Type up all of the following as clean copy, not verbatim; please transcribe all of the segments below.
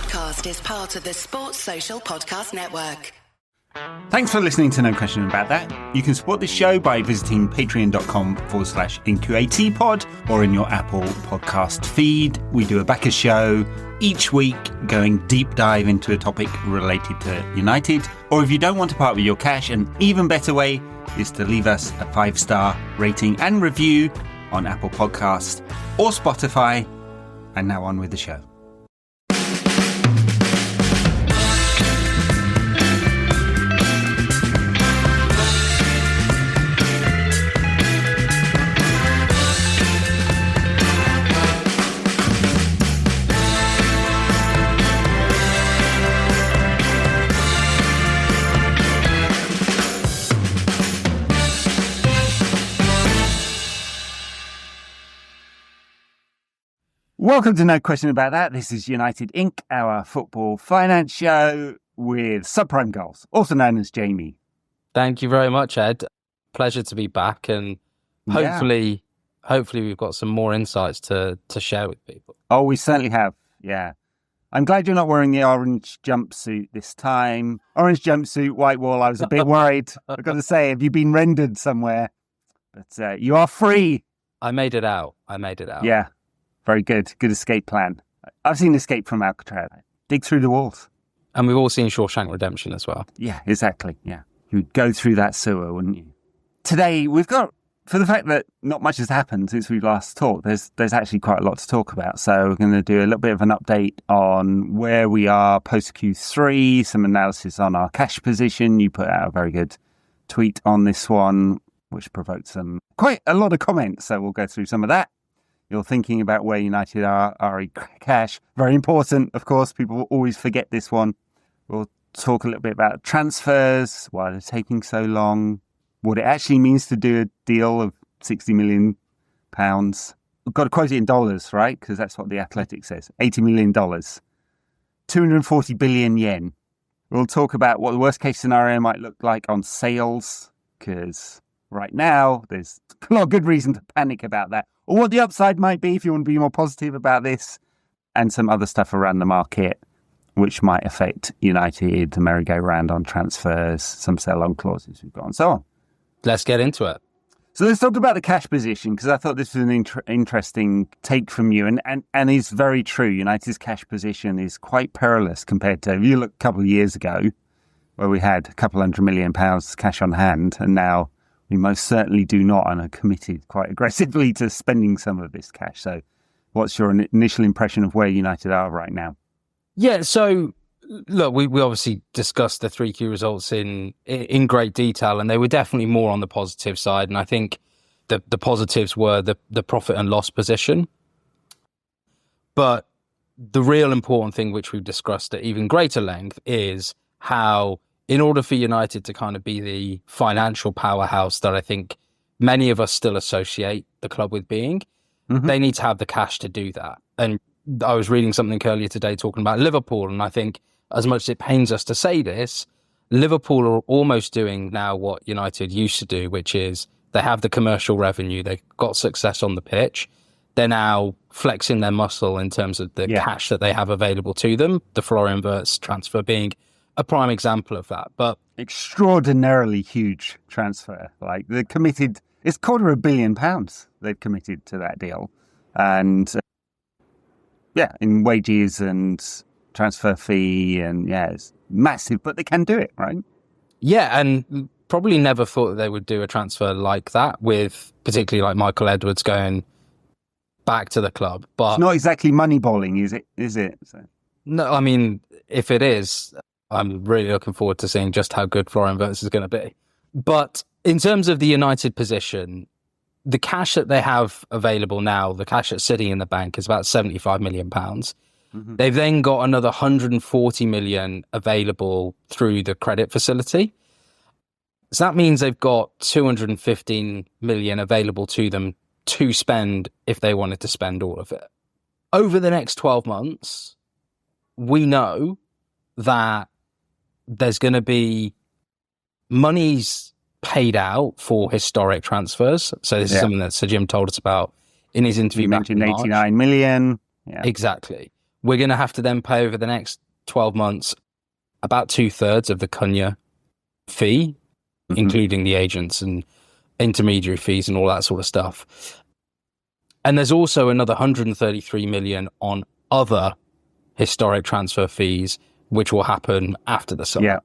podcast is part of the Sports Social Podcast Network. Thanks for listening to No Question About That. You can support this show by visiting patreon.com/NQATpod or in your Apple podcast feed. We do a backer show each week going deep dive into a topic related to United. Or if you don't want to part with your cash, an even better way is to leave us a 5-star rating and review on Apple Podcasts or Spotify. And now on with the show. Welcome to No Question About That. This is United Inc., our football finance show with Subprime Goals, also known as Jamie. Thank you very much, Ed. Pleasure to be back, and hopefully we've got some more insights to share with people. Oh, we certainly have, yeah. I'm glad you're not wearing the orange jumpsuit this time. Orange jumpsuit, white wall, I was a bit worried. I've got to say, have you been rendered somewhere? But you are free. I made it out. Yeah. Very good. Good escape plan. I've seen Escape from Alcatraz. Dig through the walls. And we've all seen Shawshank Redemption as well. Yeah, exactly. Yeah. You'd go through that sewer, wouldn't you? Today, we've got, for the fact that not much has happened since we last talked, there's actually quite a lot to talk about. So we're going to do a little bit of an update on where we are post Q3, some analysis on our cash position. You put out a very good tweet on this one, which provoked quite a lot of comments. So we'll go through some of that. You're thinking about where United are in cash. Very important, of course. People always forget this one. We'll talk a little bit about transfers, why they're taking so long, what it actually means to do a deal of £60 million. We've got to quote it in dollars, right? Because that's what The Athletic says. $80 million. 240 billion yen. We'll talk about what the worst case scenario might look like on sales, because right now there's a lot of good reason to panic about that. Or what the upside might be if you want to be more positive about this, and some other stuff around the market which might affect United, the merry-go-round on transfers, some sell-on clauses we've got, and so on. Let's get into it. So let's talk about the cash position, because I thought this was an interesting take from you, and is very true. United's cash position is quite perilous compared to, if you look a couple of years ago, where we had a couple £100 million cash on hand, and now we most certainly do not, and are committed quite aggressively to spending some of this cash. So what's your initial impression of where United are right now? Yeah, so look, we obviously discussed the 3Q results in great detail, and they were definitely more on the positive side. And I think the positives were the profit and loss position. But the real important thing, which we've discussed at even greater length, is how, in order for United to kind of be the financial powerhouse that I think many of us still associate the club with being, they need to have the cash to do that. And I was reading something earlier today talking about Liverpool, and I think, as much as it pains us to say this, Liverpool are almost doing now what United used to do, which is they have the commercial revenue, they've got success on the pitch, they're now flexing their muscle in terms of the cash that they have available to them, the Florian Wirtz transfer being a prime example of that. But extraordinarily huge transfer. Like, they're committed, it's £250 million they've committed to that deal. And in wages and transfer fee, and it's massive, but they can do it, right? Yeah, and probably never thought that they would do a transfer like that, with particularly like Michael Edwards going back to the club. But it's not exactly moneyballing, is it? So. No, I mean, if it is, I'm really looking forward to seeing just how good Florian Wirtz is going to be. But in terms of the United position, the cash that they have available now, the cash that's sitting in the bank, is about £75 million. They've then got another 140 million available through the credit facility. So that means they've got 215 million available to them to spend if they wanted to spend all of it. Over the next 12 months, we know that there's going to be monies paid out for historic transfers. So this is something that Sir Jim told us about in his interview. You mentioned 89 million. Yeah. Exactly. we're going to have to then pay over the next 12 months about 2/3 of the Cunha fee, including the agents and intermediary fees and all that sort of stuff. And there's also another 133 million on other historic transfer fees, which will happen after the summer. Yeah.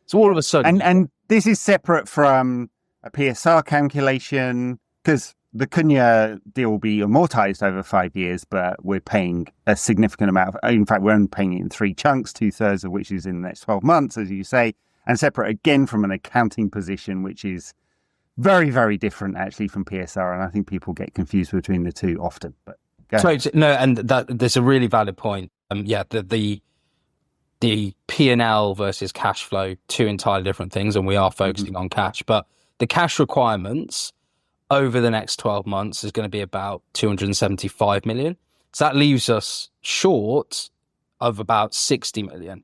So all of a sudden... And this is separate from a PSR calculation, because the Cunha deal will be amortized over 5 years, but we're paying a significant amount. In fact, we're only paying it in 3 chunks, 2/3 of which is in the next 12 months, as you say, and separate again from an accounting position, which is very, very different actually from PSR. And I think people get confused between the two often. But no, and that's a really valid point. The P&L versus cash flow, two entirely different things, and we are focusing on cash. But the cash requirements over the next 12 months is going to be about 275 million. So that leaves us short of about 60 million.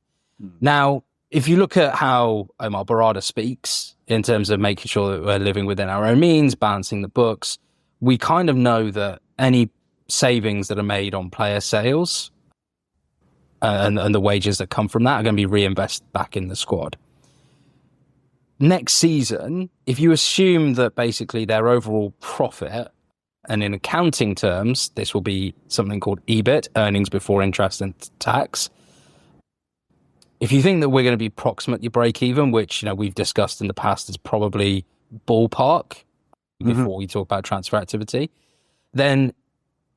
Now, if you look at how Omar Barada speaks in terms of making sure that we're living within our own means, balancing the books, we kind of know that any savings that are made on player sales and the wages that come from that are going to be reinvested back in the squad. Next season, if you assume that basically their overall profit, and in accounting terms, this will be something called EBIT, earnings before interest and tax. If you think that we're going to be approximately break even, which we've discussed in the past is probably ballpark before we talk about transfer activity, then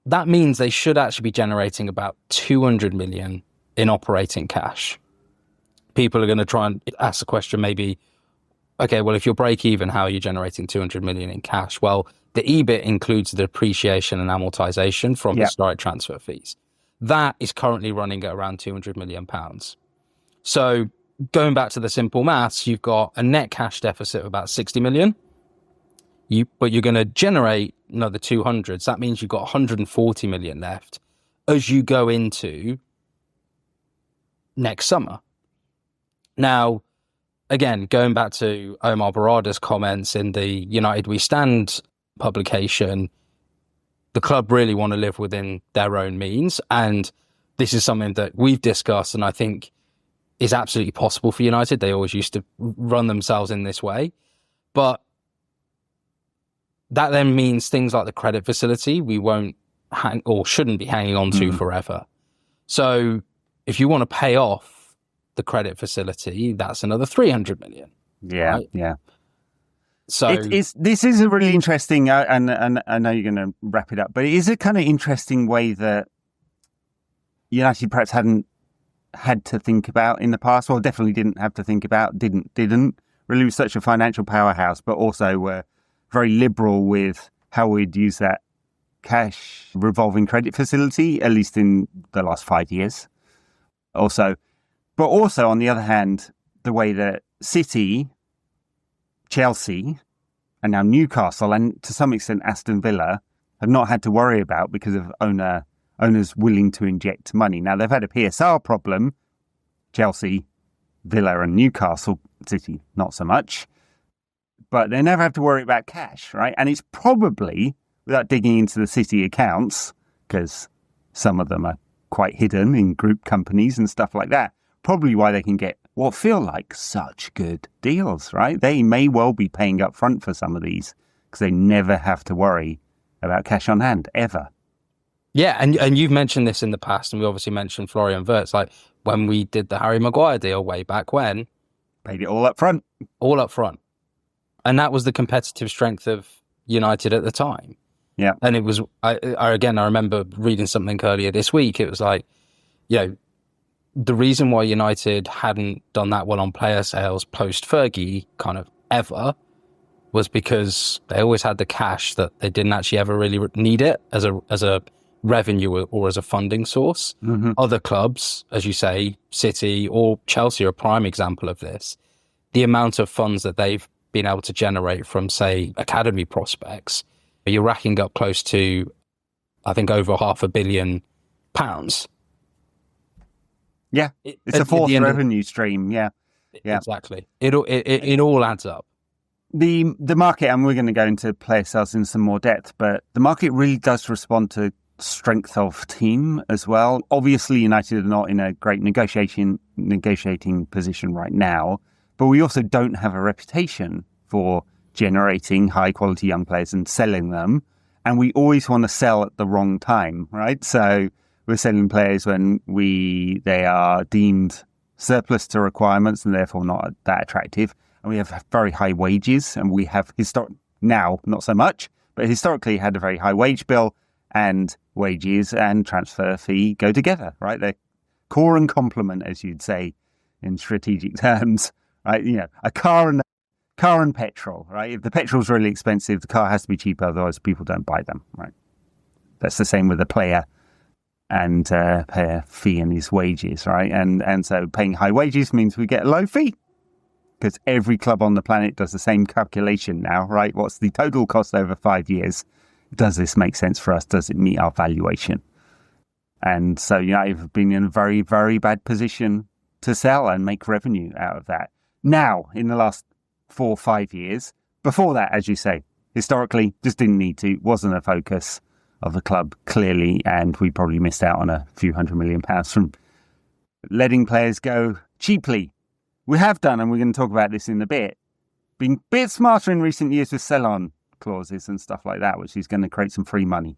that means they should actually be generating about 200 million in operating cash. People are going to try and ask the question maybe, okay, well, if you're break even, how are you generating 200 million in cash? Well, the EBIT includes the depreciation and amortization from historic transfer fees. That is currently running at around 200 million pounds. So going back to the simple maths, you've got a net cash deficit of about 60 million, but you're going to generate another 200. So that means you've got 140 million left as you go into next summer. Now, again, going back to Omar Barada's comments in the United We Stand publication, the club really want to live within their own means. And this is something that we've discussed and I think is absolutely possible for United. They always used to run themselves in this way. But that then means things like the credit facility we won't shouldn't be hanging on to forever. So if you want to pay off the credit facility, that's another 300 million. Yeah, right? yeah. So this is a really interesting, and I know you're going to wrap it up, but it is a kind of interesting way that United perhaps hadn't had to think about in the past, or definitely didn't have to think about, didn't really was such a financial powerhouse, but also were very liberal with how we'd use that cash revolving credit facility, at least in the last 5 years. But also on the other hand, the way that City, Chelsea, and now Newcastle, and to some extent Aston Villa, have not had to worry about because of owners willing to inject money. Now, they've had a PSR problem, Chelsea, Villa and Newcastle, City, not so much. But they never have to worry about cash, right? And it's probably, without digging into the City accounts, because some of them are quite hidden in group companies and stuff like that, probably why they can get what feel like such good deals, right? They may well be paying up front for some of these because they never have to worry about cash on hand, ever. Yeah, and you've mentioned this in the past, and we obviously mentioned Florian Wirtz, like when we did the Harry Maguire deal way back when. Paid it all up front. All up front. And that was the competitive strength of United at the time. Yeah. And it was, I remember reading something earlier this week. It was like, the reason why United hadn't done that well on player sales post-Fergie kind of ever was because they always had the cash that they didn't actually ever really need it as a revenue or as a funding source. Mm-hmm. Other clubs, as you say, City or Chelsea are a prime example of this. The amount of funds that they've been able to generate from, say, academy prospects, you're racking up close to, I think, over £500 million. Yeah, it's a fourth revenue stream. Yeah, exactly. It all adds up. The market, and we're going to go into player sales in some more depth, but the market really does respond to strength of team as well. Obviously, United are not in a great negotiating position right now, but we also don't have a reputation for generating high-quality young players and selling them. And we always want to sell at the wrong time, right? So we're selling players when they are deemed surplus to requirements and therefore not that attractive. And we have very high wages, and we have now not so much, but historically had a very high wage bill, and wages and transfer fee go together, right? They're core and complement, as you'd say in strategic terms, right? A car and petrol, right? If the petrol's really expensive, the car has to be cheaper, otherwise people don't buy them, right? That's the same with a player and pay a fee in his wages, right? And so paying high wages means we get a low fee, because every club on the planet does the same calculation now, right? What's the total cost over 5 years? Does this make sense for us? Does it meet our valuation? And so United have been in a very, very bad position to sell and make revenue out of that. Now, in the last 4 or 5 years, before that, as you say, historically, just didn't need to, wasn't a focus of the club, clearly, and we probably missed out on a few £100 million from letting players go cheaply. We have done, and we're going to talk about this in a bit, been a bit smarter in recent years with sell-on clauses and stuff like that, which is going to create some free money.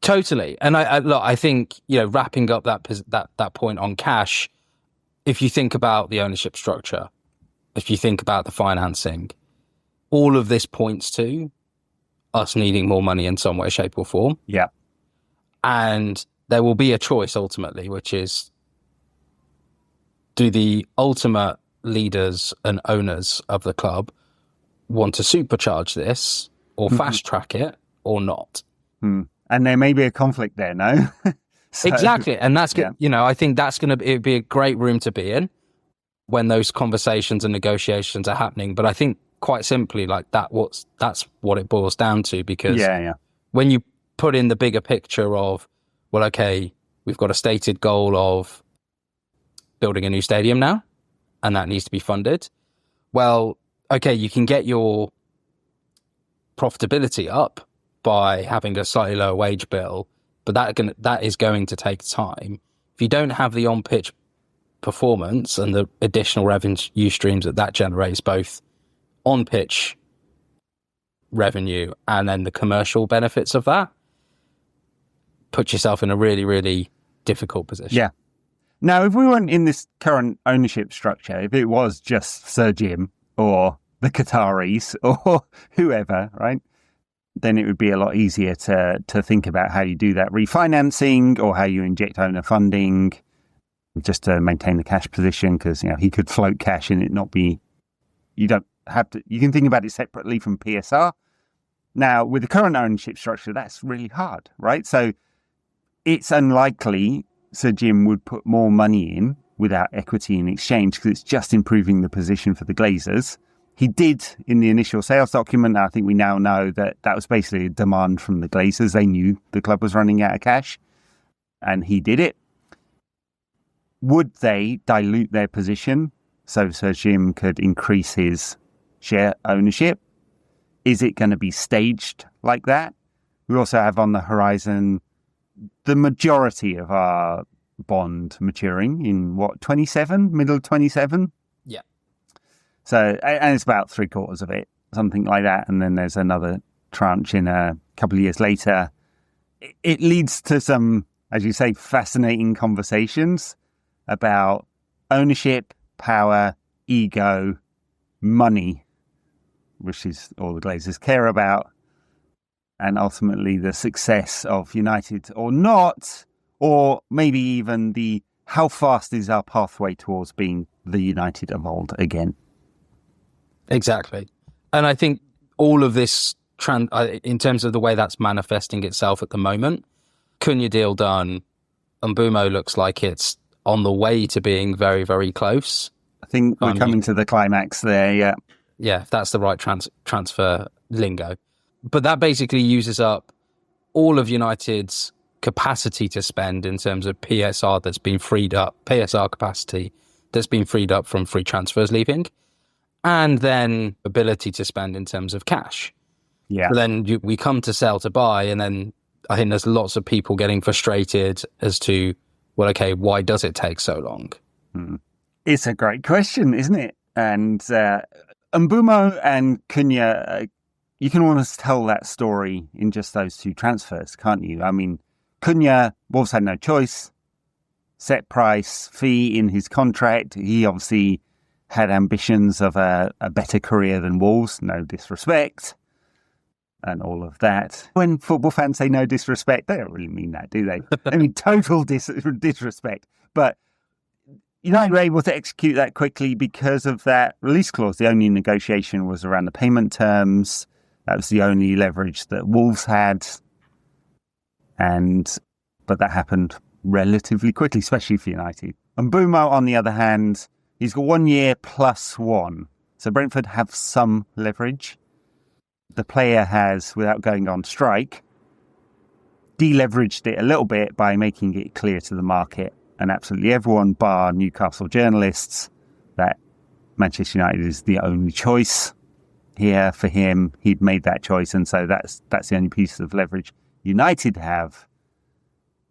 Totally. And I think, wrapping up that point on cash, if you think about the ownership structure, if you think about the financing, all of this points to us needing more money in some way, shape or form. Yeah. And there will be a choice ultimately, which is, do the ultimate leaders and owners of the club want to supercharge this or fast track it or not? And there may be a conflict there, no? Exactly. And that's good. Yeah. I think it'd be a great room to be in when those conversations and negotiations are happening. But I think quite simply, that's what it boils down to, because when you put in the bigger picture of, well, okay, we've got a stated goal of building a new stadium now, and that needs to be funded. Well, okay, you can get your profitability up by having a slightly lower wage bill, but that is going to take time. If you don't have the on-pitch performance and the additional revenue streams that generates, both on-pitch revenue and then the commercial benefits of that, put yourself in a really, really difficult position. Yeah. Now, if we weren't in this current ownership structure, if it was just Sir Jim or the Qataris or whoever, right, then it would be a lot easier to think about how you do that refinancing or how you inject owner funding just to maintain the cash position, because he could float cash and it not be, you don't have to, you can think about it separately from PSR. Now, with the current ownership structure, that's really hard, right? So it's unlikely Sir Jim would put more money in without equity in exchange, because it's just improving the position for the Glazers. He did in the initial sales document. I think we now know that was basically a demand from the Glazers. They knew the club was running out of cash, and he did it. Would they dilute their position so Sir Jim could increase his share ownership? Is it going to be staged like that? We also have on the horizon the majority of our bond maturing in 27, middle of 27? Yeah. So, and it's about 3/4 of it, something like that. And then there's another tranche in a couple of years later. It leads to some, as you say, fascinating conversations about ownership, power, ego, money, which is all the Glazers care about, and ultimately the success of United or not, or maybe even the how fast is our pathway towards being the United of old again. Exactly. And I think all of this, in terms of the way that's manifesting itself at the moment, Cunha deal done, and Mbumo looks like it's on the way to being very, very close. I think we're coming to the climax there, yeah. Yeah, if that's the right transfer lingo. But that basically uses up all of United's capacity to spend in terms of PSR that's been freed up, PSR capacity that's been freed up from free transfers leaving, and then ability to spend in terms of cash. Yeah. So then we come to sell to buy, and then I think there's lots of people getting frustrated as to, well, okay, why does it take so long? It's a great question, isn't it? And Mbeumo and Cunha, you can almost tell that story in just those two transfers, can't you? I mean, Cunha, Wolves had no choice. Set price, fee in his contract. He obviously had ambitions of a better career than Wolves, no disrespect, and all of that. When football fans say no disrespect, they don't really mean that, do they? I mean, total disrespect. But United were able to execute that quickly because of that release clause. The only negotiation was around the payment terms. That was the only leverage that Wolves had. But that happened relatively quickly, especially for United. And Mbeumo, on the other hand, he's got 1 year plus one. So Brentford have some leverage. The player has, without going on strike, deleveraged it a little bit by making it clear to the market and absolutely everyone, bar Newcastle journalists, that Manchester United is the only choice here for him. He'd made that choice, and so that's the only piece of leverage United have.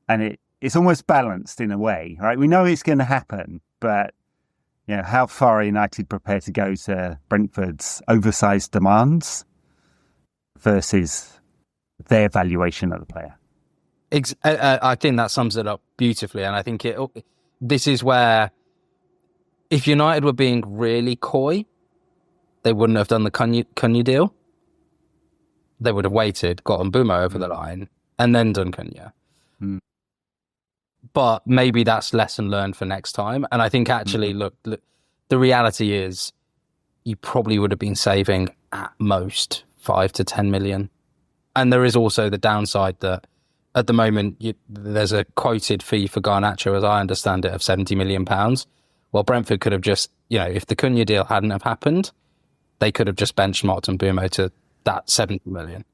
And it's almost balanced in a way, right? We know it's going to happen, but how far are United prepared to go to Brentford's oversized demands versus their valuation of the player? I think that sums it up beautifully, and I think this is where, if United were being really coy, they wouldn't have done the Cunha deal. They would have waited, got Mbeumo over the line, and then done Cunha. But maybe that's lesson learned for next time. And I think actually, look, the reality is you probably would have been saving at most 5 to 10 million. And there is also the downside that at the moment, there's a quoted fee for Garnacho, as I understand it, of £70 million. Well, Brentford could have just, if the Cunha deal hadn't have happened, they could have just benchmarked Mbeumo to that 70 million.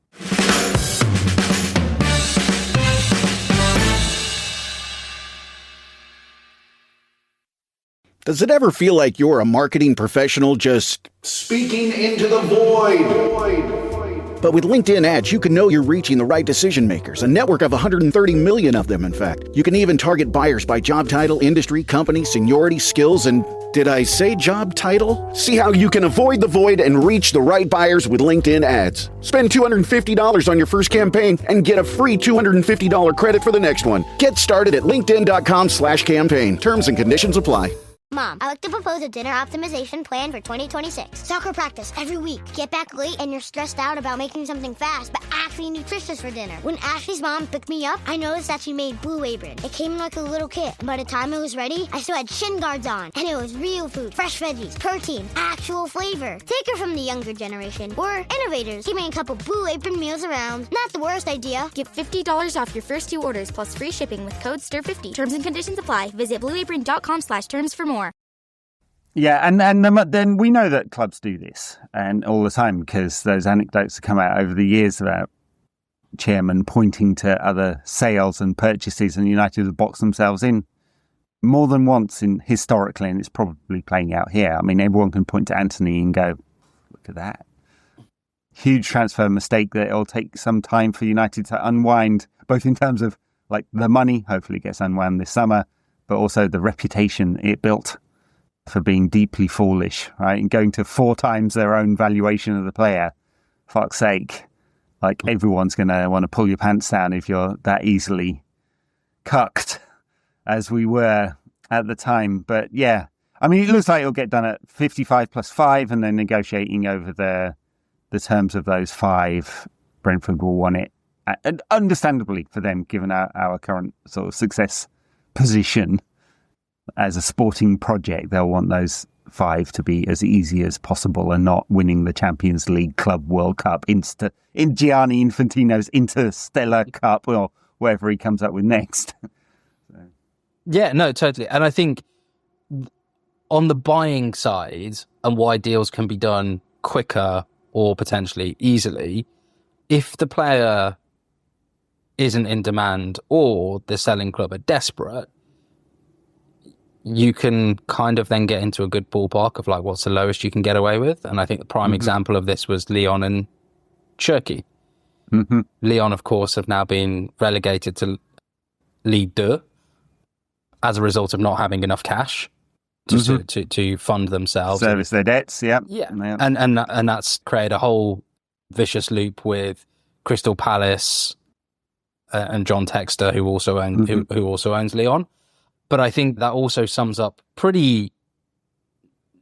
Does it ever feel like you're a marketing professional just speaking into the void? But with LinkedIn ads, you can know you're reaching the right decision makers, a network of 130 million of them, in fact. You can even target buyers by job title, industry, company, seniority, skills, and did I say job title? See how you can avoid the void and reach the right buyers with LinkedIn ads. Spend $250 on your first campaign and get a free $250 credit for the next one. Get started at linkedin.com/campaign. Terms and conditions apply. Mom, I like to propose a dinner optimization plan for 2026. Soccer practice every week. Get back late and you're stressed out about making something fast, but actually nutritious for dinner. When Ashley's mom picked me up, I noticed that she made Blue Apron. It came in like a little kit. And by the time it was ready, I still had shin guards on. And it was real food, fresh veggies, protein, actual flavor. Take her from the younger generation. We're innovators. Give me a couple Blue Apron meals around. Not the worst idea. Get $50 off your first 2 orders plus free shipping with code STIR50. Terms and conditions apply. Visit blueapron.com/terms for more. Yeah, and then we know that clubs do this and all the time, because those anecdotes have come out over the years about chairmen pointing to other sales and purchases, and United have boxed themselves in more than once historically, and it's probably playing out here. I mean, everyone can point to Anthony and go, look at that. Huge transfer mistake that it'll take some time for United to unwind, both in terms of like the money, hopefully it gets unwound this summer, but also the reputation it built for being deeply foolish, right? And going to 4 times their own valuation of the player. Fuck's sake. Like, everyone's going to want to pull your pants down if you're that easily cucked, as we were at the time. But yeah, I mean, it looks like it'll get done at 55 plus 5, and then negotiating over the terms of those 5. Brentford will want it, and understandably for them, given our current sort of success position as a sporting project. They'll want those 5 to be as easy as possible and not winning the Champions League, Club World Cup, in Gianni Infantino's Interstellar Cup, or whatever he comes up with next. Yeah, no, totally. And I think on the buying side, and why deals can be done quicker or potentially easily, if the player isn't in demand or the selling club are desperate, you can kind of then get into a good ballpark of like, what's the lowest you can get away with? And I think the prime example of this was Lyon and Cherki. Mm-hmm. Lyon, of course, have now been relegated to Ligue 2 as a result of not having enough cash to fund themselves. Service their debts, yeah. And that's created a whole vicious loop with Crystal Palace and John Textor, who also owns Lyon. But I think that also sums up pretty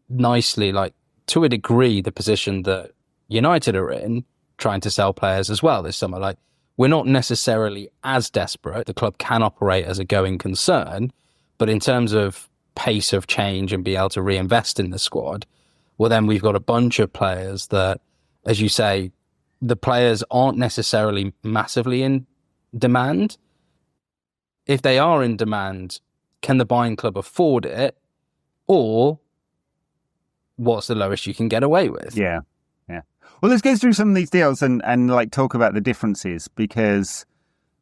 nicely, like to a degree, the position that United are in, trying to sell players as well this summer. Like, we're not necessarily as desperate. The club can operate as a going concern, but in terms of pace of change and be able to reinvest in the squad, well, then we've got a bunch of players that, as you say, the players aren't necessarily massively in demand. If they are in demand, can the buying club afford it? Or what's the lowest you can get away with? Yeah. Well, let's go through some of these deals and like talk about the differences, because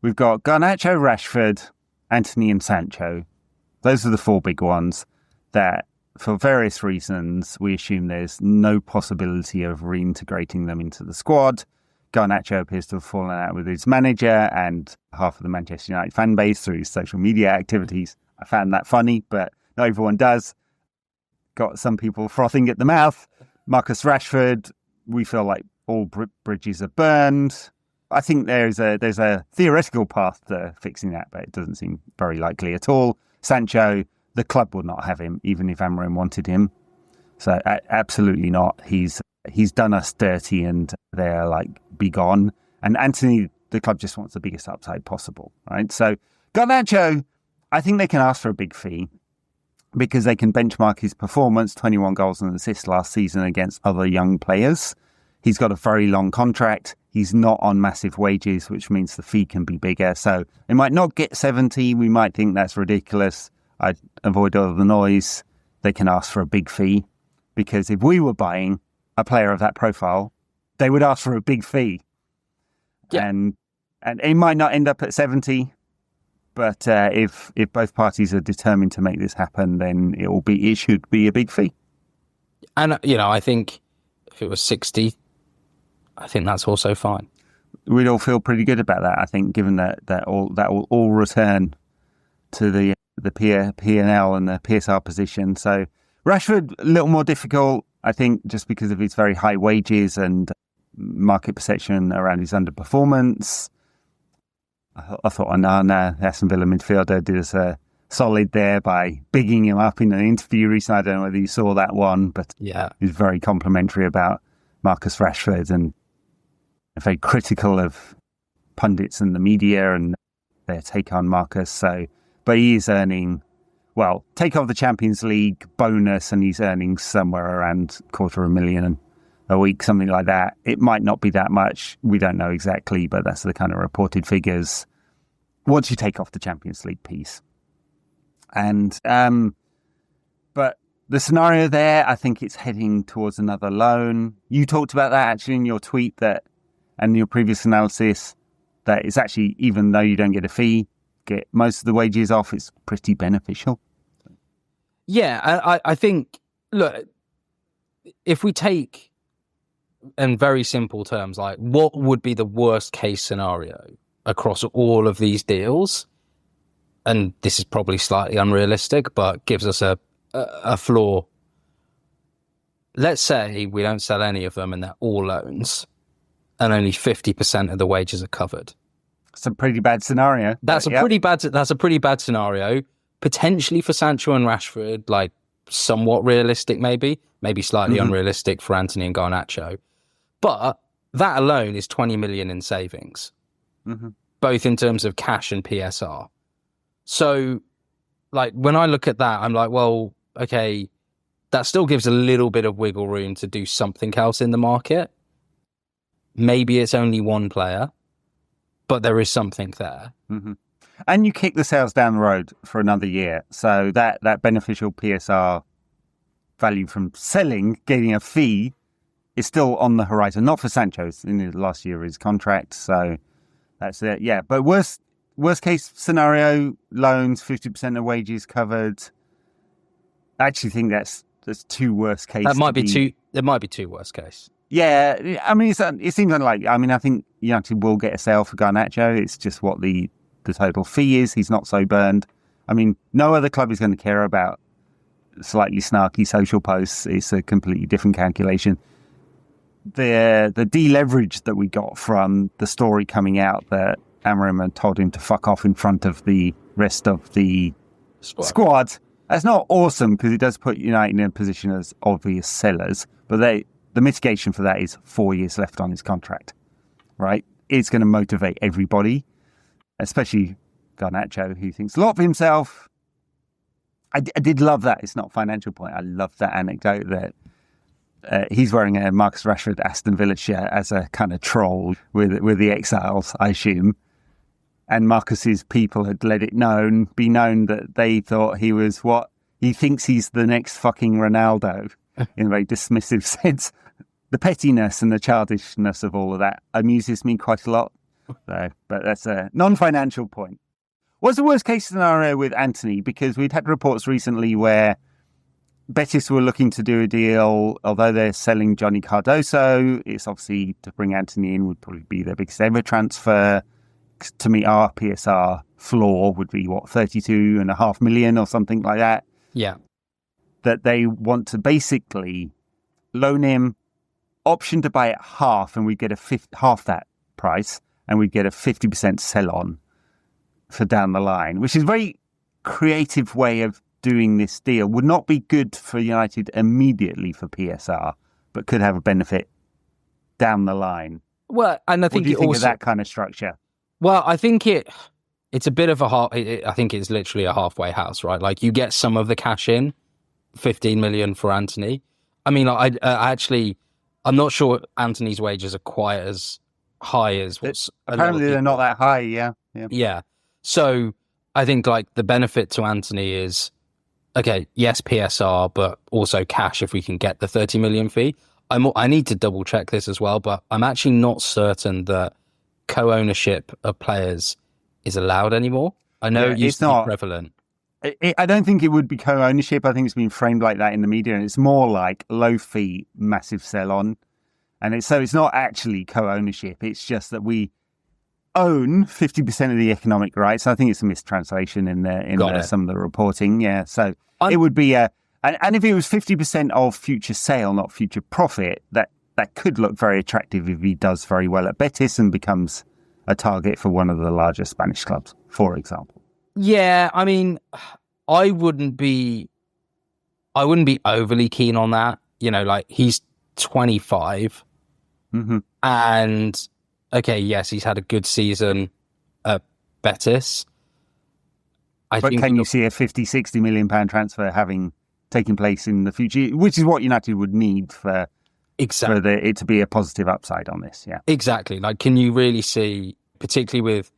we've got Garnacho, Rashford, Anthony and Sancho. Those are the four big ones that, for various reasons, we assume there's no possibility of reintegrating them into the squad. Garnacho appears to have fallen out with his manager and half of the Manchester United fan base through his social media activities. I found that funny, but not everyone does. Got some people frothing at the mouth. Marcus Rashford, we feel like all bridges are burned. I think there's a theoretical path to fixing that, but it doesn't seem very likely at all. Sancho, the club would not have him, even if Amorim wanted him. So absolutely not. He's done us dirty, and they're like, be gone. And Anthony, the club just wants the biggest upside possible, right? So Garnacho, I think they can ask for a big fee, because they can benchmark his performance, 21 goals and assists last season, against other young players. He's got a very long contract. He's not on massive wages, which means the fee can be bigger. So they might not get 70. We might think that's ridiculous. I'd avoid all the noise. They can ask for a big fee, because if we were buying a player of that profile, they would ask for a big fee. Yeah. And it might not end up at 70. But if both parties are determined to make this happen, then it should be a big fee. And I think if it was 60, I think that's also fine. We'd all feel pretty good about that. I think, given that will all return to the P&L and the PSR position. So Rashford, a little more difficult, I think, just because of his very high wages and market perception around his underperformance. I thought Onana, Aston Villa midfielder, did us a solid there by bigging him up in an interview recently. I don't know whether you saw that one, but yeah, he was very complimentary about Marcus Rashford and very critical of pundits and the media and their take on Marcus. So, but he is earning, well, take off the Champions League bonus, and he's earning somewhere around $250,000 a week, something like that. It might not be that much. We don't know exactly, but that's the kind of reported figures once you take off the Champions League piece. And but the scenario there, I think it's heading towards another loan. You talked about that actually in your tweet, that and your previous analysis, that it's actually, even though you don't get a fee, get most of the wages off, it's pretty beneficial. Yeah, I think, look, if we take, in very simple terms, like, what would be the worst case scenario across all of these deals? And this is probably slightly unrealistic, but gives us a floor. Let's say we don't sell any of them and they're all loans, and only 50% of the wages are covered. It's a pretty bad scenario. That's a pretty bad scenario. Potentially for Sancho and Rashford, like somewhat realistic, maybe slightly unrealistic for Anthony and Garnacho. But that alone is 20 million in savings, both in terms of cash and PSR. So, like, when I look at that, I'm like, well, okay, that still gives a little bit of wiggle room to do something else in the market. Maybe it's only one player, but there is something there. And you kick the sales down the road for another year. So that beneficial PSR value from selling, getting a fee, is still on the horizon. Not for Sancho's in the last year of his contract. So that's it. Yeah. But worst case scenario, loans, 50% of wages covered. I actually think that's two worst case. There might be two worst case. Yeah, I mean, it seems unlikely. I mean, I think United will get a sale for Garnacho. It's just what the total fee is. He's not so burned. I mean, no other club is going to care about slightly snarky social posts. It's a completely different calculation. The deleverage that we got from the story coming out that Amorim had told him to fuck off in front of the rest of the squad, that's not awesome because it does put United in a position as obvious sellers. But the mitigation for that is 4 years left on his contract, right? It's going to motivate everybody, especially Garnacho, who thinks a lot of himself. I did love that. It's not a financial point. I love that anecdote that he's wearing a Marcus Rashford Aston Villa shirt as a kind of troll with the exiles, I assume. And Marcus's people had let it be known that they thought he was what he thinks he's the next fucking Ronaldo in a very dismissive sense. The pettiness and the childishness of all of that amuses me quite a lot. So, but that's a non-financial point. What's the worst case scenario with Antony? Because we'd had reports recently where Betis were looking to do a deal, although they're selling Johnny Cardoso. It's obviously to bring Antony in would probably be their biggest ever transfer. To meet our PSR floor would be, 32.5 million or something like that. Yeah. That they want to basically loan him, option to buy at half, and we get half that price, and we get a 50% sell-on for down the line, which is a very creative way of doing this deal. Would not be good for United immediately for PSR, but could have a benefit down the line. Well, and I think what do you think of that kind of structure? Well, I think it's a bit of I think it's literally a halfway house, right? Like you get some of the cash in, 15 million for Antony. I mean, I'm not sure Antony's wages are quite as high as what's apparently they're not that high. Yeah. So I think like the benefit to Antony is, okay, yes, PSR, but also cash if we can get the 30 million fee. I need to double check this as well, but I'm actually not certain that co-ownership of players is allowed anymore. I know it used to be prevalent. I don't think it would be co-ownership. I think it's been framed like that in the media, and it's more like low fee, massive sell-on. And it's not actually co-ownership. It's just that we own 50% of the economic rights. I think it's a mistranslation in some of the reporting. Yeah, so it would be and if it was 50% of future sale, not future profit, that could look very attractive if he does very well at Betis and becomes a target for one of the larger Spanish clubs, for example. Yeah, I mean, I wouldn't be overly keen on that. Like he's 25, and okay, yes, he's had a good season at Betis. But can you see a 50-60 million pound transfer having taken place in the future, which is what United would need for it to be a positive upside on this? Yeah, exactly. Like, can you really see, particularly with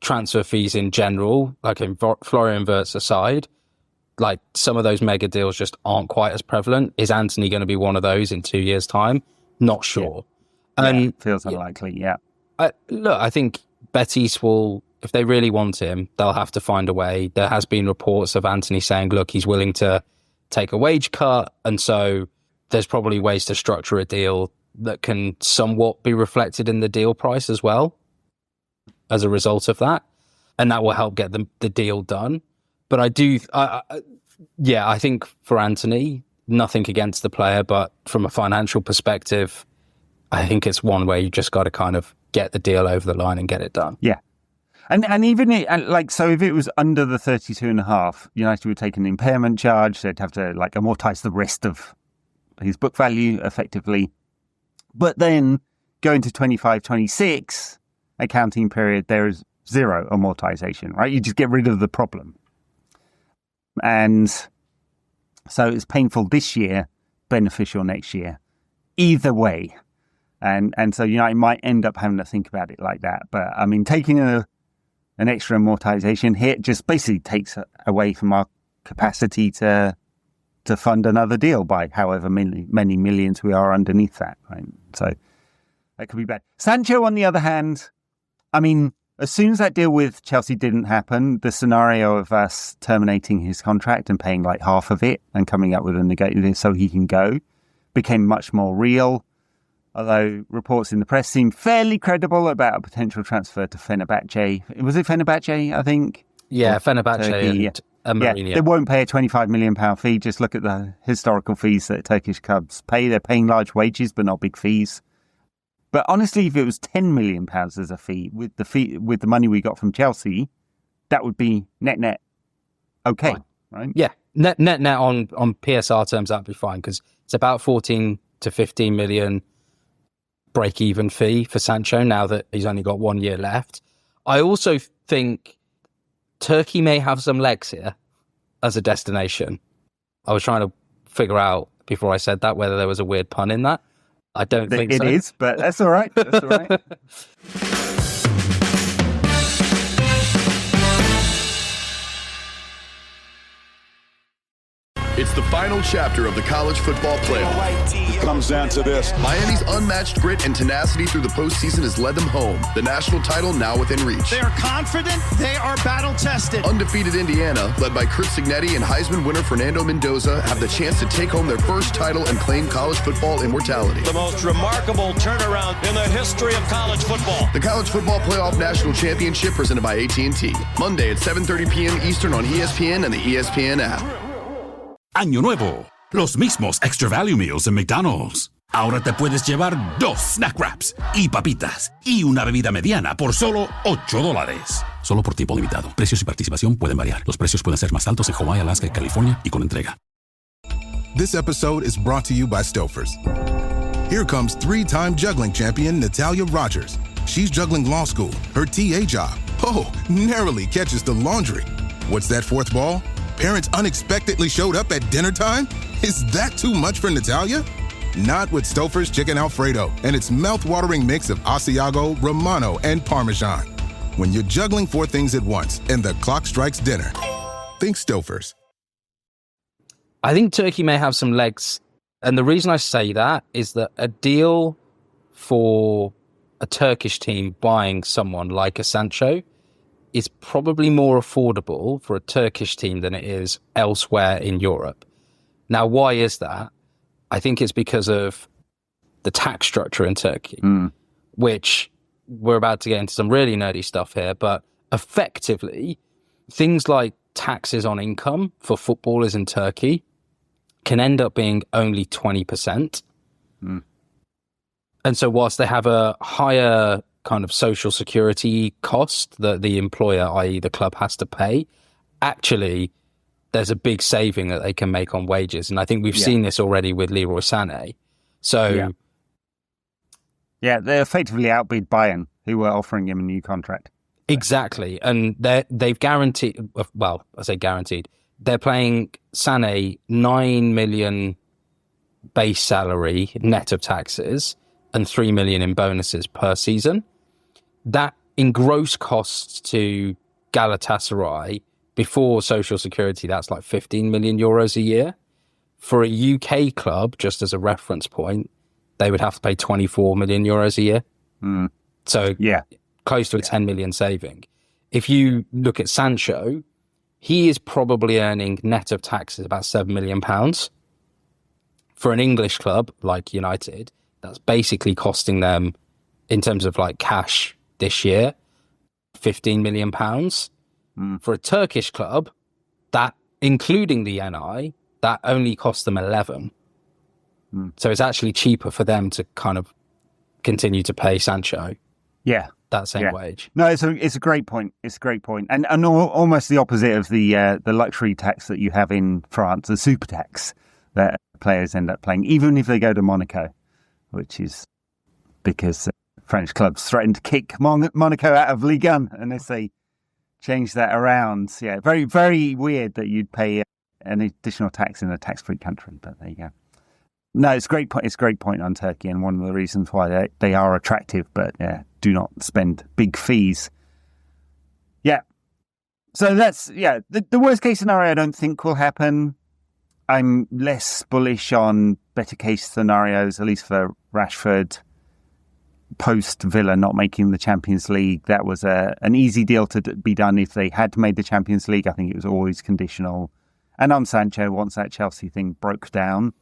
transfer fees in general, like in Florian Wirtz aside, like some of those mega deals just aren't quite as prevalent? Is Antony going to be one of those in 2 years' time? Not sure. Feels unlikely. Yeah. I think Betis will, if they really want him, they'll have to find a way. There has been reports of Antony saying, look, he's willing to take a wage cut. And so there's probably ways to structure a deal that can somewhat be reflected in the deal price as well as a result of that. And that will help get the deal done. But I think for Antony, nothing against the player, but from a financial perspective, I think it's one where you just got to kind of get the deal over the line and get it done. Yeah. And even so if it was under the 32.5, United would take an impairment charge. They'd have to amortize the rest of his book value effectively. But then going to 25-26 accounting period, there is zero amortization, right? You just get rid of the problem. And so it's painful this year, beneficial next year. Either way. And so United might end up having to think about it like that. But I mean, taking an extra amortization hit just basically takes away from our capacity to fund another deal by however many millions we are underneath that, right? So that could be bad. Sancho, on the other hand, I mean, as soon as that deal with Chelsea didn't happen, the scenario of us terminating his contract and paying half of it and coming up with a negotiation so he can go became much more real. although reports in the press seem fairly credible about a potential transfer to Fenerbahce. Was it Fenerbahce, I think? Yeah, Or Fenerbahce Turkey, and Mourinho. they won't pay a £25 million fee. Just look at the historical fees that Turkish clubs pay. They're paying large wages, but not big fees. But honestly, if it was £10 million as a fee, with the money we got from Chelsea, that would be net okay, fine. Right? Yeah, net on PSR terms, that'd be fine, because it's about 14 to 15 million break-even fee for Sancho now that he's only got 1 year left. I also think Turkey may have some legs here as a destination. I was trying to figure out before I said that whether there was a weird pun in that. I don't think so. It is, but that's all right. That's all right. It's the final chapter of the college football playoff. It comes down to this. Miami's unmatched grit and tenacity through the postseason has led them home. The national title now within reach. They are confident. They are battle-tested. Undefeated Indiana, led by Chris Signetti and Heisman winner Fernando Mendoza, have the chance to take home their first title and claim college football immortality. The most remarkable turnaround in the history of college football. The College Football Playoff National Championship presented by AT&T. Monday at 7:30 p.m. Eastern on ESPN and the ESPN app. Año nuevo, los mismos Extra Value Meals en McDonald's. Ahora te puedes llevar 2 snack wraps y papitas y una bebida mediana por solo $8. Solo por tiempo limitado. Precios y participación pueden variar. Los precios pueden ser más altos en Hawaii, Alaska y California y con entrega. This episode is brought to you by Stouffer's. Here comes 3-time juggling champion Natalia Rogers. She's juggling law school, her TA job. Oh, narrowly catches the laundry. What's that 4th ball? Parents unexpectedly showed up at dinner time? Is that too much for Natalia? Not with Stouffer's Chicken Alfredo and its mouth-watering mix of Asiago, Romano, and Parmesan. When you're juggling 4 things at once and the clock strikes dinner, think Stouffer's. I think Turkey may have some legs. And the reason I say that is that a deal for a Turkish team buying someone like a Sancho is probably more affordable for a Turkish team than it is elsewhere in Europe. Now, why is that? I think it's because of the tax structure in Turkey, which we're about to get into some really nerdy stuff here, but effectively, things like taxes on income for footballers in Turkey can end up being only 20%. And so whilst they have a higher kind of social security cost that the employer, i.e. the club, has to pay, actually there's a big saving that they can make on wages. And I think we've seen this already with Leroy Sané. So yeah, they effectively outbid Bayern, who were offering him a new contract. Exactly. And they've guaranteed, well, I say guaranteed, they're paying Sané 9 million base salary net of taxes and 3 million in bonuses per season. That in gross costs to Galatasaray before social security, that's like 15 million euros a year. For a UK club, just as a reference point, they would have to pay 24 million euros a year. So close to a 10 million saving. If you look at Sancho, he is probably earning net of taxes about £7 million. For an English club like United, that's basically costing them, in terms of like cash this year, £15 million. For a Turkish club, that, including the NI, that only costs them 11. So it's actually cheaper for them to kind of continue to pay Sancho that same wage. No, it's a great point. It's a great point. And almost the opposite of the luxury tax that you have in France, the super tax that players end up paying, even if they go to Monaco, which is because French clubs threatened to kick Monaco out of Ligue 1 unless they change that around. Yeah, very, very weird that you'd pay an additional tax in a tax-free country, but there you go. No, it's a great point. It's a great point on Turkey, and one of the reasons why they are attractive, but do not spend big fees. Yeah. So that's, the worst case scenario I don't think will happen. I'm less bullish on better case scenarios, at least for Rashford. Post Villa not making the Champions League, that was an easy deal to be done if they had made the Champions League. I think it was always conditional. And on Sancho, once that Chelsea thing broke down,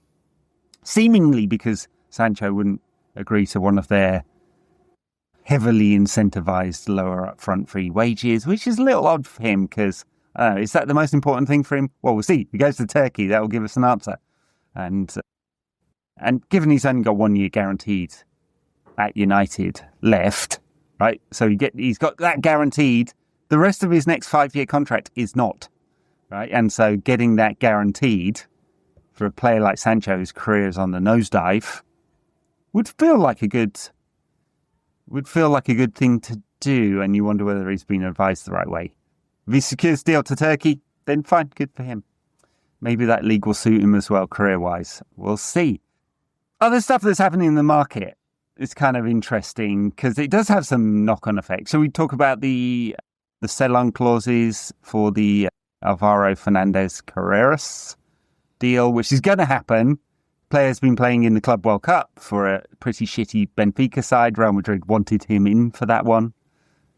seemingly because Sancho wouldn't agree to one of their heavily incentivized lower upfront free wages, which is a little odd for him because is that the most important thing for him? Well, we'll see. If he goes to Turkey, that will give us an answer. And given he's only got 1 year guaranteed at United left, right? So he's got that guaranteed. The rest of his next 5-year contract is not, right? And so getting that guaranteed for a player like Sancho, whose career is on the nosedive, would feel like a good thing to do. And you wonder whether he's been advised the right way. If he secures deal to Turkey, then fine, good for him. Maybe that league will suit him as well, career-wise. We'll see. Other stuff that's happening in the market is kind of interesting because it does have some knock-on effects. So we talk about the sell-on clauses for the Alvaro Fernandez Carreras deal, which is going to happen. Player's been playing in the Club World Cup for a pretty shitty Benfica side. Real Madrid wanted him in for that one.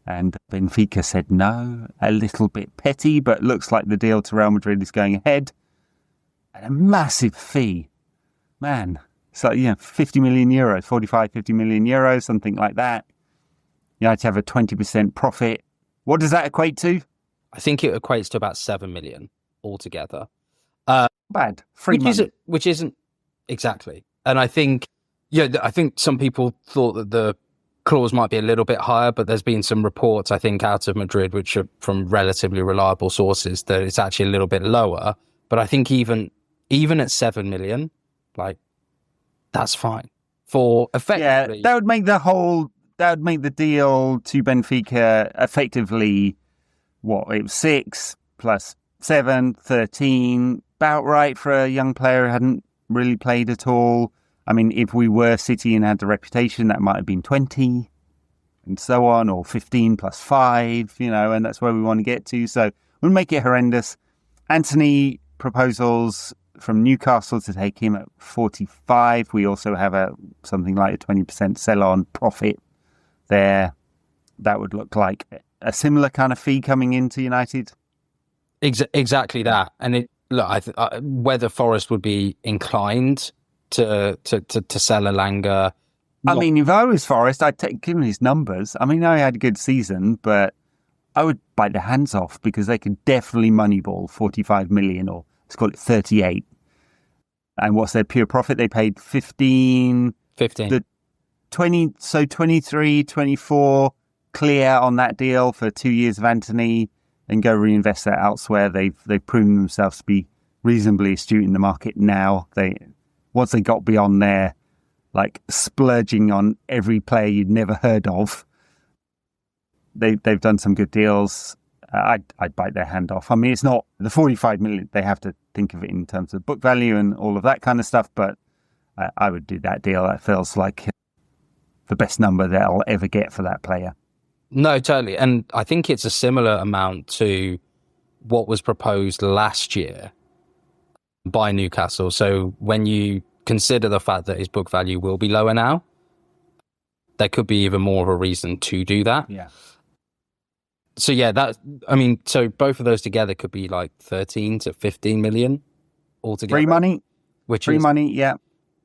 And Benfica said no, a little bit petty, but looks like the deal to Real Madrid is going ahead. And a massive fee. Man, so, 50 million euros, 45, 50 million euros, something like that. You had to have a 20% profit. What does that equate to? I think it equates to about 7 million altogether. Bad. Free money. Which isn't exactly. And I think some people thought that the clause might be a little bit higher, but there's been some reports, I think, out of Madrid, which are from relatively reliable sources, that it's actually a little bit lower. But I think even at 7 million, that's fine for effectively. Yeah, that would make the deal to Benfica effectively, it was 6 plus 7, 13, about right for a young player who hadn't really played at all. I mean, if we were City and had the reputation, that might have been 20 and so on, or 15 plus 5, and that's where we want to get to. So we'll make it horrendous. Anthony proposals from Newcastle to take him at 45. We also have something like a 20% sell-on profit there. That would look like a similar kind of fee coming into United. Exactly that. And whether Forest would be inclined to sell Elanga. I mean, if I was Forest, I'd take, given his numbers. I mean, I had a good season, but I would bite their hands off because they could definitely moneyball 45 million, or let's call it 38. And what's their pure profit? They paid 15. The 20, so 23, 24 clear on that deal for 2 years of Anthony and go reinvest that elsewhere. They've proven themselves to be reasonably astute in the market now. Once they got beyond their splurging on every player you'd never heard of, they've done some good deals. I'd bite their hand off. I mean, it's not the 45 million. They have to think of it in terms of book value and all of that kind of stuff. But I would do that deal. That feels like the best number that I'll ever get for that player. No, totally. And I think it's a similar amount to what was proposed last year by Newcastle. So when you consider the fact that his book value will be lower now, there could be even more of a reason to do that. Yeah. So so both of those together could be 13 to 15 million altogether. Free money. Yeah.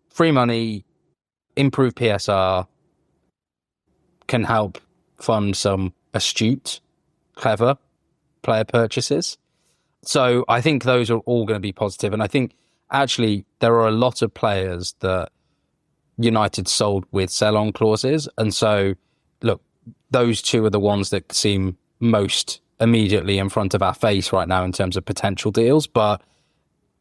Free money, improved PSR, can help fund some astute, clever player purchases. So I think those are all going to be positive. And I think actually there are a lot of players that United sold with sell-on clauses. And so, look, those two are the ones that seem most immediately in front of our face right now in terms of potential deals. But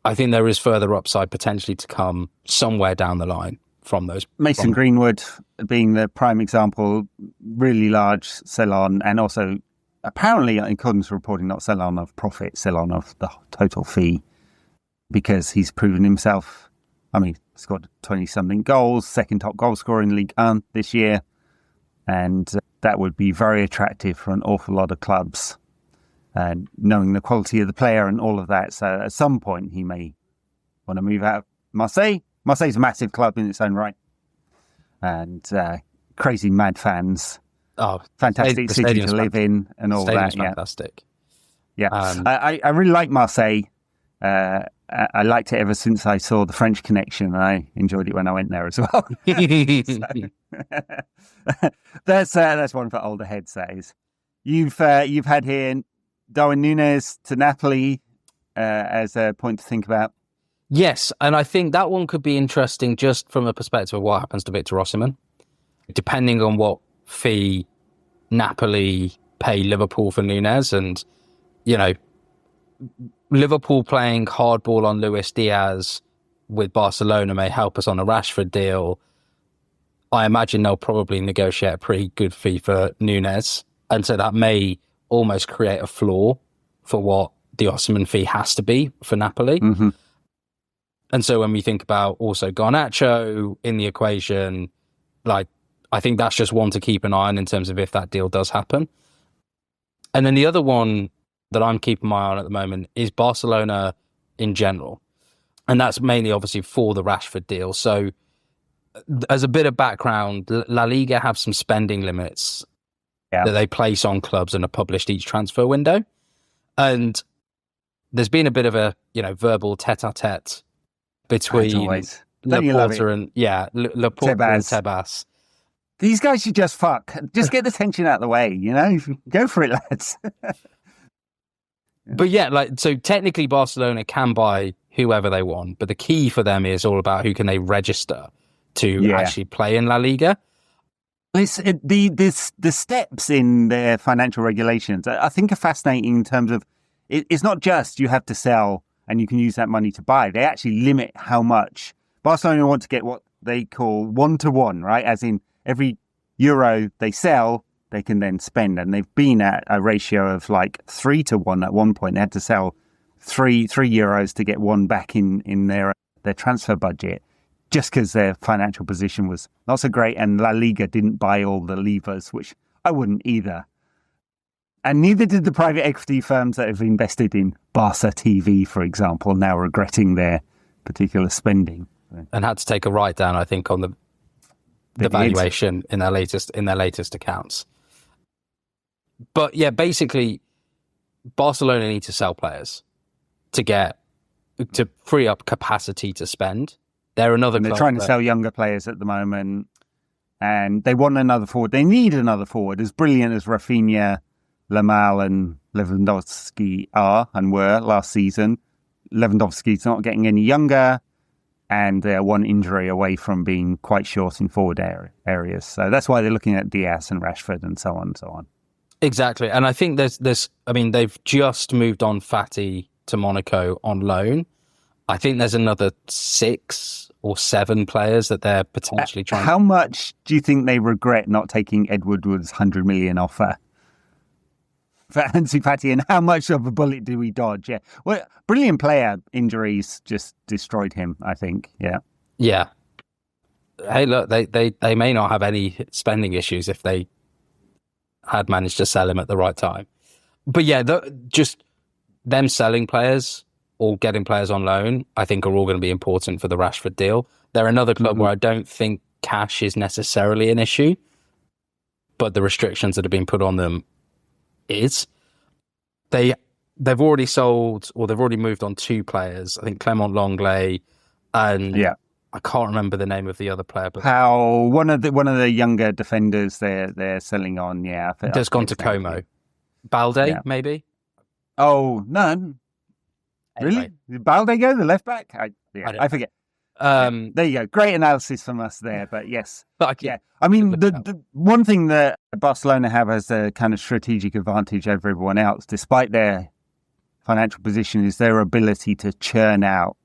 I think there is further upside potentially to come somewhere down the line from those. Mason Greenwood being the prime example, really large sell-on, and also apparently, in accordance to reporting, not sell-on of profit, sell-on of the total fee, because he's proven himself. I mean, he's got 20-something goals, second top goal scorer in Ligue 1 this year, and that would be very attractive for an awful lot of clubs, and knowing the quality of the player and all of that. So at some point, he may want to move out of Marseille. Marseille's a massive club in its own right, and crazy mad fans. Oh, fantastic city to live in, and all that. Fantastic. Yeah, I really like Marseille. I liked it ever since I saw the French Connection. I enjoyed it when I went there as well. That's one for older heads. That is. You've had here Darwin Núñez to Napoli as a point to think about. Yes, and I think that one could be interesting just from a perspective of what happens to Victor Osimhen, depending on what fee Napoli pay Liverpool for Núñez, and Liverpool playing hardball on Luis Diaz with Barcelona may help us on a Rashford deal. I imagine they'll probably negotiate a pretty good fee for Núñez, and so that may almost create a floor for what the Osimhen fee has to be for Napoli. Mm-hmm. And so when we think about also Garnacho in the equation, I think that's just one to keep an eye on in terms of if that deal does happen. And then the other one that I'm keeping my eye on at the moment is Barcelona in general. And that's mainly obviously for the Rashford deal. So as a bit of background, La Liga have some spending limits that they place on clubs and are published each transfer window. And there's been a bit of a, verbal tete-a-tete between Laporta and Tebas. These guys should just fuck. Just get the tension out of the way, Go for it, lads. But so technically Barcelona can buy whoever they want, but the key for them is all about who can they register to actually play in La Liga. It's the steps in their financial regulations, I think, are fascinating in terms of it's not just you have to sell and you can use that money to buy. They actually limit how much. Barcelona want to get what they call 1-to-1, right? As in every euro they sell, they can then spend. And they've been at a ratio of 3-to-1 at one point. They had to sell three euros to get one back in their transfer budget, just because their financial position was not so great. And La Liga didn't buy all the levers, which I wouldn't either. And neither did the private equity firms that have invested in Barca TV, for example, now regretting their particular spending. And had to take a write down, I think, on the valuation in their latest accounts. But yeah, basically, Barcelona need to sell players to free up capacity to spend. They're trying to sell younger players at the moment, and they want another forward. They need another forward. As brilliant as Rafinha, Lamel and Lewandowski are and were last season, Lewandowski's not getting any younger, and they're one injury away from being quite short in forward areas. So that's why they're looking at Diaz and Rashford and so on and so on. Exactly. And I think they've just moved on Fati to Monaco on loan. I think there's another 6 or 7 players that they're potentially trying. How much do you think they regret not taking Ed Woodward's 100 million offer for Ansu Fati, and how much of a bullet do we dodge? Yeah, well, brilliant player. Injuries just destroyed him, I think. Yeah. Hey, look, they may not have any spending issues if they had managed to sell him at the right time. But yeah, just them selling players or getting players on loan, I think, are all going to be important for the Rashford deal. They're another club where I don't think cash is necessarily an issue, but the restrictions that have been put on them is. They've already sold, or they've already moved on 2 players. I think Clement Lenglet and I can't remember the name of the other player. But one of the younger defenders they're selling on. Yeah, just gone to Como. Balde, maybe. Oh no, really? Did Balde go the left back? I forget. There you go. Great analysis from us there, but yes. I mean, the one thing that Barcelona have as a kind of strategic advantage over everyone else, despite their financial position, is their ability to churn out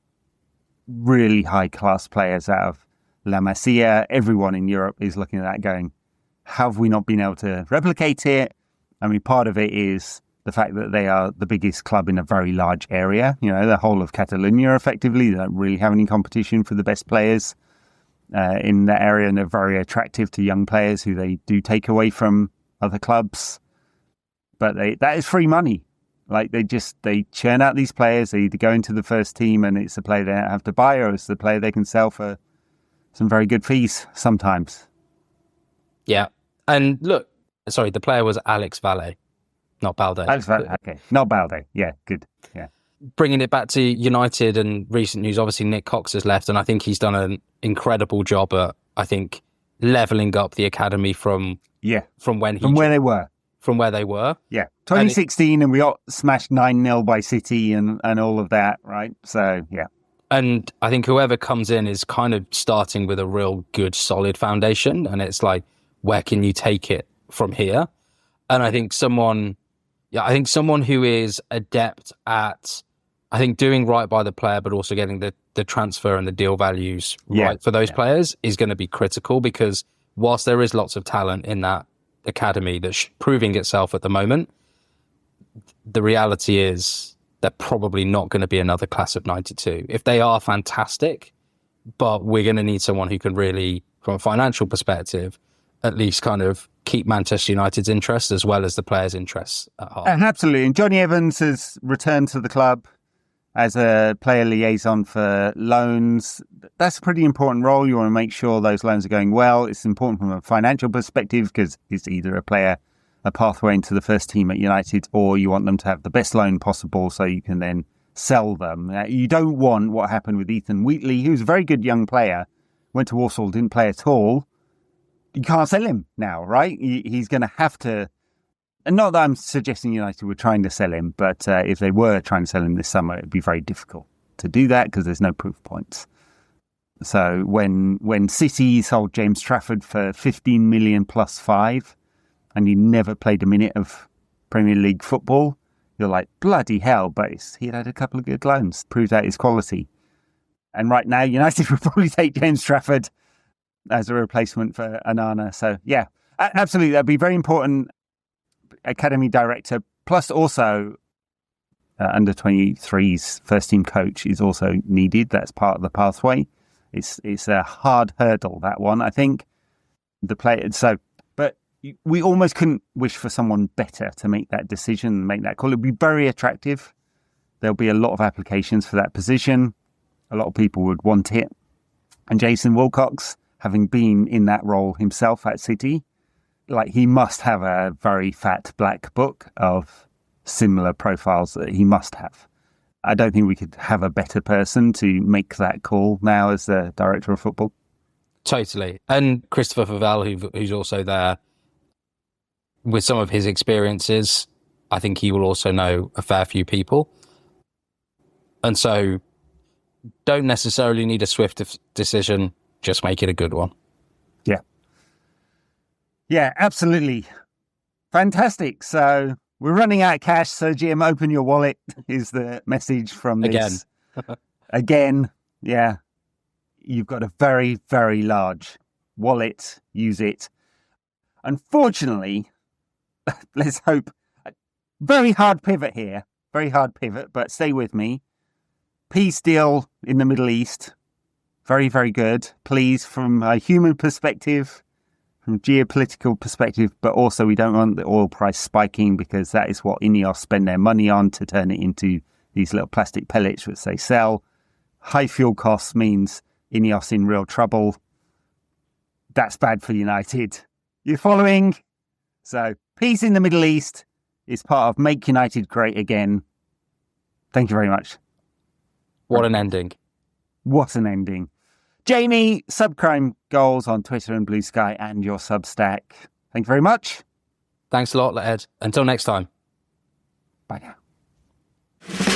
really high-class players out of La Masia. Everyone in Europe is looking at that going, have we not been able to replicate it? I mean, part of it is the fact that they are the biggest club in a very large area. The whole of Catalonia, effectively. They don't really have any competition for the best players in that area, and they're very attractive to young players who they do take away from other clubs. But that is free money. They churn out these players. They either go into the first team and it's a player they don't have to buy, or it's the player they can sell for some very good fees sometimes. Yeah. And look, the player was Alex Valle, not Balde. Okay. Not Balde. Yeah, good. Yeah. bringing it back to United and recent news, obviously Nick Cox has left, and I think he's done an incredible job at, I think, levelling up the academy from where they were. Yeah, 2016, and we got smashed 9-0 by City and all of that, right? So, yeah. And I think whoever comes in is kind of starting with a real good, solid foundation, and it's like, where can you take it from here? And I think someone who is adept at, I think, doing right by the player, but also getting the transfer and the deal values right for those players is going to be critical, because whilst there is lots of talent in that academy that's proving itself at the moment, the reality is they're probably not going to be another class of 92. If they are, fantastic, but we're going to need someone who can really, from a financial perspective, at least kind of keep Manchester United's interests as well as the players' interests at heart. Absolutely. And Johnny Evans has returned to the club as a player liaison for loans. That's a pretty important role. You want to make sure those loans are going well. It's important from a financial perspective because it's either a pathway into the first team at United, or you want them to have the best loan possible so you can then sell them. You don't want what happened with Ethan Wheatley, who's a very good young player, went to Walsall, didn't play at all. You can't sell him now, right? He's going to have to... And not that I'm suggesting United were trying to sell him, but if they were trying to sell him this summer, it'd be very difficult to do that because there's no proof points. So when City sold James Trafford for 15 million plus 5, and he never played a minute of Premier League football, you're like, bloody hell, but he had a couple of good loans, proved out his quality. And right now, United would probably take James Trafford as a replacement for Onana. So, yeah, absolutely. That'd be very important. Academy director, plus also under 23's first team coach is also needed. That's part of the pathway. It's a hard hurdle, that one, I think. The player. So, but we almost couldn't wish for someone better to make that decision, make that call. It'd be very attractive. There'll be a lot of applications for that position. A lot of people would want it. And Jason Wilcox, having been in that role himself at City, like, he must have a very fat black book of similar profiles that he must have. I don't think we could have a better person to make that call now as the director of football. Totally. And Christopher Favell, who's also there, with some of his experiences, I think he will also know a fair few people. And so don't necessarily need a swift decision, just make it a good one. Yeah. Yeah, absolutely. Fantastic. So we're running out of cash. So Jim, open your wallet is the message from this. Again. Yeah. You've got a very, very large wallet. Use it. Unfortunately, let's hope. Very hard pivot here. Very hard pivot, but stay with me. Peace deal in the Middle East. Very, very good. Please, from a human perspective, from geopolitical perspective, but also we don't want the oil price spiking because that is what Ineos spend their money on to turn it into these little plastic pellets which they sell. High fuel costs means Ineos in real trouble. That's bad for United. You're following? So peace in the Middle East is part of Make United Great Again. Thank you very much. What an ending. What an ending. Jamie, Subcrime Goals on Twitter and Blue Sky and your Substack. Thank you very much. Thanks a lot, Ed. Until next time. Bye now.